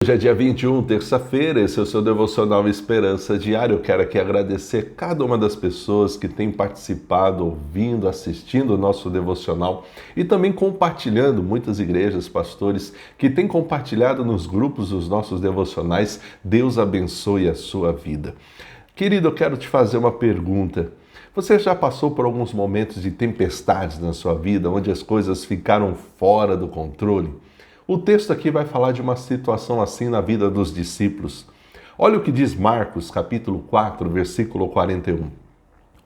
Hoje é dia 21, terça-feira, esse é o seu Devocional Esperança Diária. Eu quero aqui agradecer cada uma das pessoas que tem participado, ouvindo, assistindo o nosso devocional e também compartilhando, muitas igrejas, pastores que têm compartilhado nos grupos dos nossos devocionais. Deus abençoe a sua vida. Querido, eu quero te fazer uma pergunta. Você já passou por alguns momentos de tempestades na sua vida, onde as coisas ficaram fora do controle? O texto aqui vai falar de uma situação assim na vida dos discípulos. Olha o que diz Marcos, capítulo 4, versículo 41.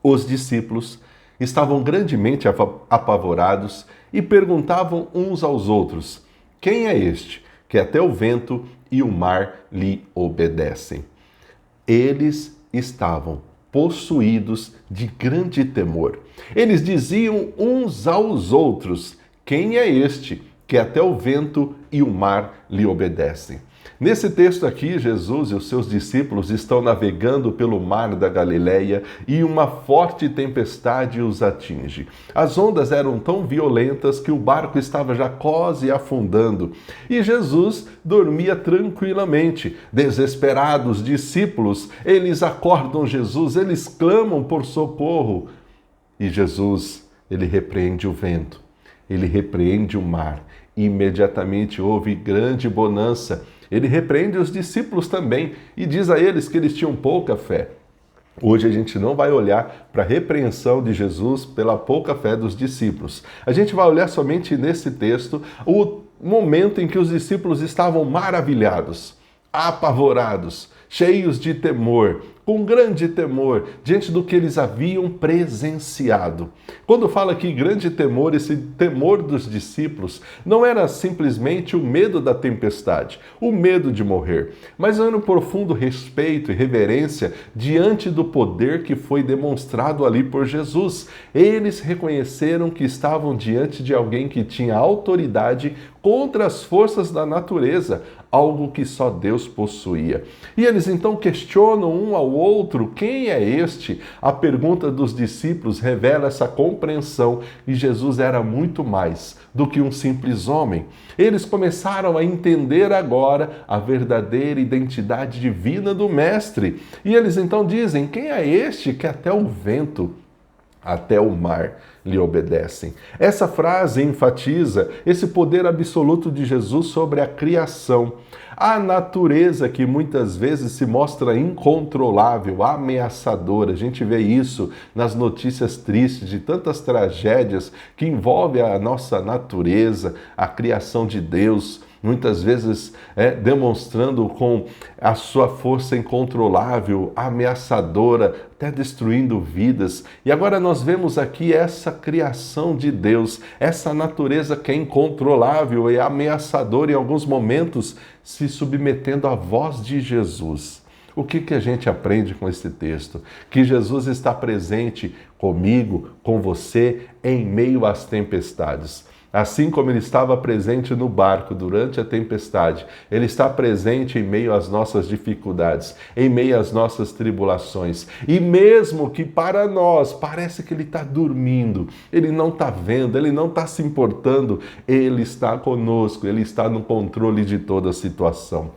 Os discípulos estavam grandemente apavorados e perguntavam uns aos outros: quem é este que até o vento e o mar lhe obedecem? Eles estavam possuídos de grande temor. Eles diziam uns aos outros: quem é este que até o vento e o mar lhe obedecem? Nesse texto aqui, Jesus e os seus discípulos estão navegando pelo mar da Galileia e uma forte tempestade os atinge. As ondas eram tão violentas que o barco estava já quase afundando e Jesus dormia tranquilamente. Desesperados, os discípulos, eles acordam Jesus, eles clamam por socorro e Jesus, ele repreende o vento, ele repreende o mar. Imediatamente houve grande bonança. Ele repreende os discípulos também e diz a eles que eles tinham pouca fé. Hoje a gente não vai olhar para a repreensão de Jesus pela pouca fé dos discípulos. A gente vai olhar somente nesse texto o momento em que os discípulos estavam maravilhados, apavorados, cheios de temor, com grande temor, diante do que eles haviam presenciado. Quando fala aqui grande temor, esse temor dos discípulos não era simplesmente o medo da tempestade, o medo de morrer, mas era um profundo respeito e reverência diante do poder que foi demonstrado ali por Jesus. Eles reconheceram que estavam diante de alguém que tinha autoridade contra as forças da natureza, algo que só Deus possuía. E eles então questionam um ao outro: quem é este? A pergunta dos discípulos revela essa compreensão e Jesus era muito mais do que um simples homem. Eles começaram a entender agora a verdadeira identidade divina do Mestre. E eles então dizem: quem é este que até o vento, até o mar lhe obedecem? Essa frase enfatiza esse poder absoluto de Jesus sobre a criação. A natureza que muitas vezes se mostra incontrolável, ameaçadora. A gente vê isso nas notícias tristes de tantas tragédias que envolvem a nossa natureza, a criação de Deus, muitas vezes demonstrando com a sua força incontrolável, ameaçadora, até destruindo vidas. E agora nós vemos aqui essa criação de Deus, essa natureza que é incontrolável e ameaçadora em alguns momentos, se submetendo à voz de Jesus. O que a gente aprende com esse texto? Que Jesus está presente comigo, com você, em meio às tempestades. Assim como ele estava presente no barco durante a tempestade, ele está presente em meio às nossas dificuldades, em meio às nossas tribulações. E mesmo que para nós parece que ele está dormindo, ele não está vendo, ele não está se importando, ele está conosco, ele está no controle de toda a situação.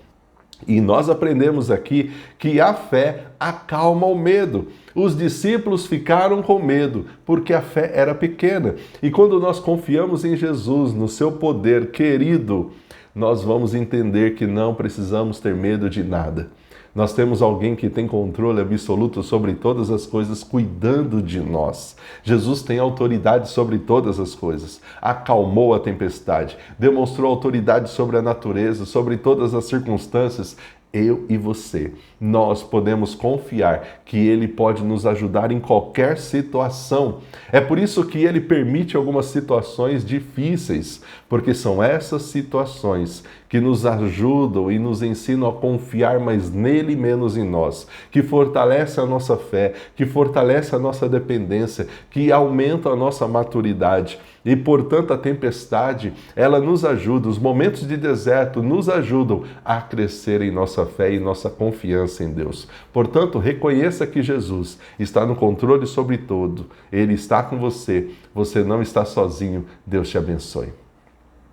E nós aprendemos aqui que a fé acalma o medo. Os discípulos ficaram com medo porque a fé era pequena. E quando nós confiamos em Jesus, no seu poder querido, nós vamos entender que não precisamos ter medo de nada. Nós temos alguém que tem controle absoluto sobre todas as coisas, cuidando de nós. Jesus tem autoridade sobre todas as coisas. Acalmou a tempestade, demonstrou autoridade sobre a natureza, sobre todas as circunstâncias. Eu e você, nós podemos confiar que Ele pode nos ajudar em qualquer situação. É por isso que Ele permite algumas situações difíceis, porque são essas situações que nos ajudam e nos ensinam a confiar mais nele e menos em nós, que fortalece a nossa fé, que fortalece a nossa dependência, que aumenta a nossa maturidade. E, portanto, a tempestade, ela nos ajuda, os momentos de deserto nos ajudam a crescer em nossa fé e nossa confiança em Deus. Portanto, reconheça que Jesus está no controle sobre tudo. Ele está com você. Você não está sozinho. Deus te abençoe.